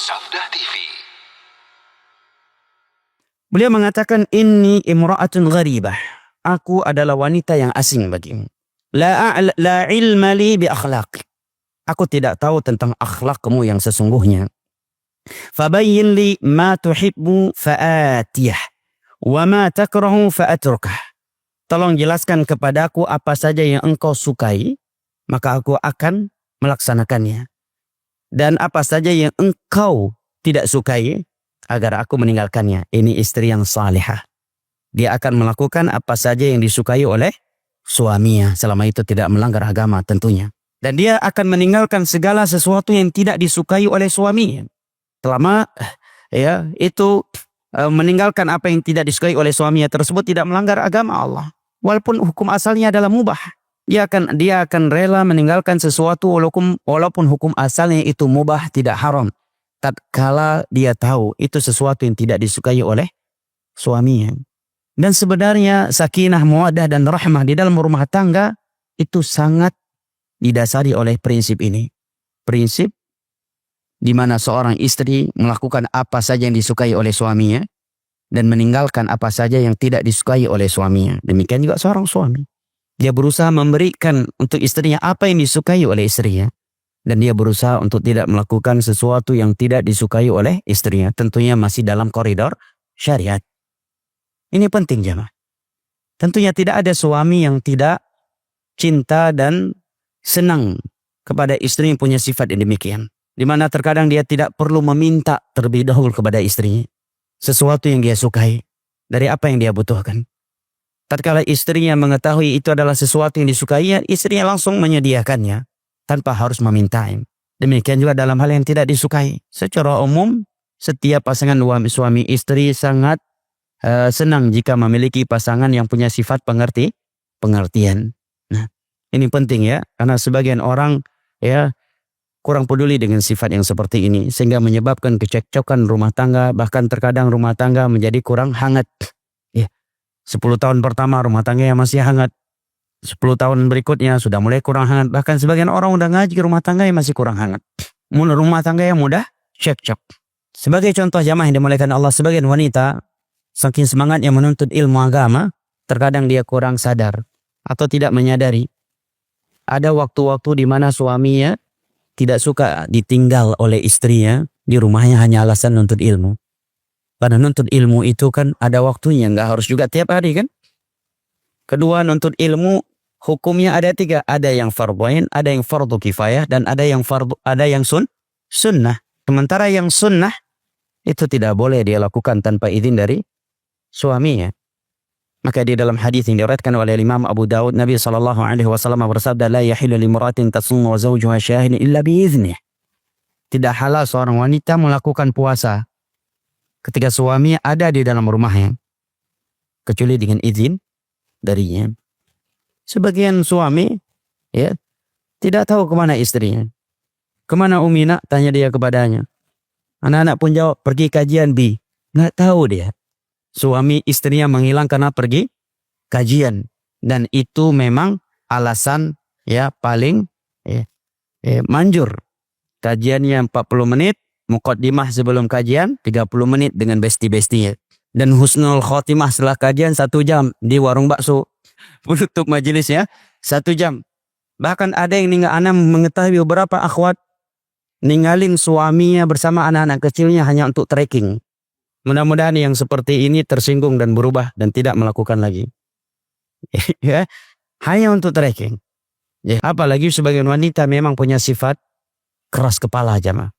Sabda TV. Beliau mengatakan, inni imra'atun gharibah. Aku adalah wanita yang asing bagimu. La ilma li bi akhlaq. Aku tidak tahu tentang akhlakmu yang sesungguhnya. Fabayyin li ma tuhibbu fa'atiyah. Wa ma takrahu fa'atrukah. Tolong jelaskan kepadaku apa saja yang engkau sukai, maka aku akan melaksanakannya. Dan apa saja yang engkau tidak sukai, agar aku meninggalkannya. Ini istri yang salihah. Dia akan melakukan apa saja yang disukai oleh suaminya, selama itu tidak melanggar agama tentunya. Dan dia akan meninggalkan segala sesuatu yang tidak disukai oleh suaminya. Selama itu meninggalkan apa yang tidak disukai oleh suaminya tersebut tidak melanggar agama Allah. Walaupun hukum asalnya adalah mubah. Dia akan rela meninggalkan sesuatu walaupun hukum asalnya itu mubah, tidak haram. Tatkala dia tahu itu sesuatu yang tidak disukai oleh suaminya. Dan sebenarnya sakinah, mawaddah dan rahmah di dalam rumah tangga itu sangat didasari oleh prinsip ini. Prinsip di mana seorang istri melakukan apa saja yang disukai oleh suaminya dan meninggalkan apa saja yang tidak disukai oleh suaminya. Demikian juga seorang suami. Dia berusaha memberikan untuk istrinya apa yang disukai oleh istrinya. Dan dia berusaha untuk tidak melakukan sesuatu yang tidak disukai oleh istrinya. Tentunya masih dalam koridor syariat. Ini penting jemaah. Tentunya tidak ada suami yang tidak cinta dan senang kepada istri yang punya sifat yang demikian. Di mana terkadang dia tidak perlu meminta terlebih dahulu kepada istrinya sesuatu yang dia sukai dari apa yang dia butuhkan. Tatkala istrinya mengetahui itu adalah sesuatu yang disukainya, istrinya langsung menyediakannya tanpa harus meminta. Demikian juga dalam hal yang tidak disukai. Secara umum, setiap pasangan suami istri sangat senang jika memiliki pasangan yang punya sifat pengertian. Nah, ini penting ya, karena sebagian orang kurang peduli dengan sifat yang seperti ini sehingga menyebabkan kecekcokan rumah tangga, bahkan terkadang rumah tangga menjadi kurang hangat. 10 tahun pertama rumah tangga yang masih hangat. 10 tahun berikutnya sudah mulai kurang hangat. Bahkan sebagian orang udah ngaji rumah tangga yang masih kurang hangat. Rumah tangga yang mudah cekcok. Sebagai contoh jamaah yang dimuliakan Allah, sebagian wanita saking semangatnya menuntut ilmu agama, terkadang dia kurang sadar atau tidak menyadari. Ada waktu-waktu di mana suaminya tidak suka ditinggal oleh istrinya di rumahnya hanya alasan nuntut ilmu. Karena nuntut ilmu itu kan ada waktunya, nggak harus juga tiap hari kan. Kedua, nuntut ilmu hukumnya ada 3. Ada yang fardhu ain, ada yang fardhu kifayah, dan ada yang sunnah. Sementara yang sunnah itu tidak boleh dia lakukan tanpa izin dari suaminya. Maka di dalam hadis yang diriwayatkan oleh Imam Abu Dawud, Nabi SAW bersabda, la yahillu limra'atin tasummu wa zawjuha syahidun illa biiznih. Tidak halal seorang wanita melakukan puasa ketika suami ada di dalam rumahnya, kecuali dengan izin darinya. Sebagian suami tidak tahu kemana istrinya. Kemana Umina? Tanya dia kepadanya. Anak-anak pun jawab, pergi kajian Bi. Nggak tahu dia. Suami istrinya menghilang karena pergi kajian. Dan itu memang alasan paling manjur. Kajiannya 40 menit. Muqaddimah sebelum kajian 30 menit dengan besti-bestinya. Dan husnul khotimah setelah kajian 1 jam di warung bakso. Penutup majelisnya 1 jam. Bahkan ada yang anak mengetahui beberapa akhwat ninggalin suaminya bersama anak-anak kecilnya hanya untuk trekking. Mudah-mudahan yang seperti ini tersinggung dan berubah dan tidak melakukan lagi. Hanya untuk trekking. Apalagi sebagian wanita memang punya sifat keras kepala jamaah.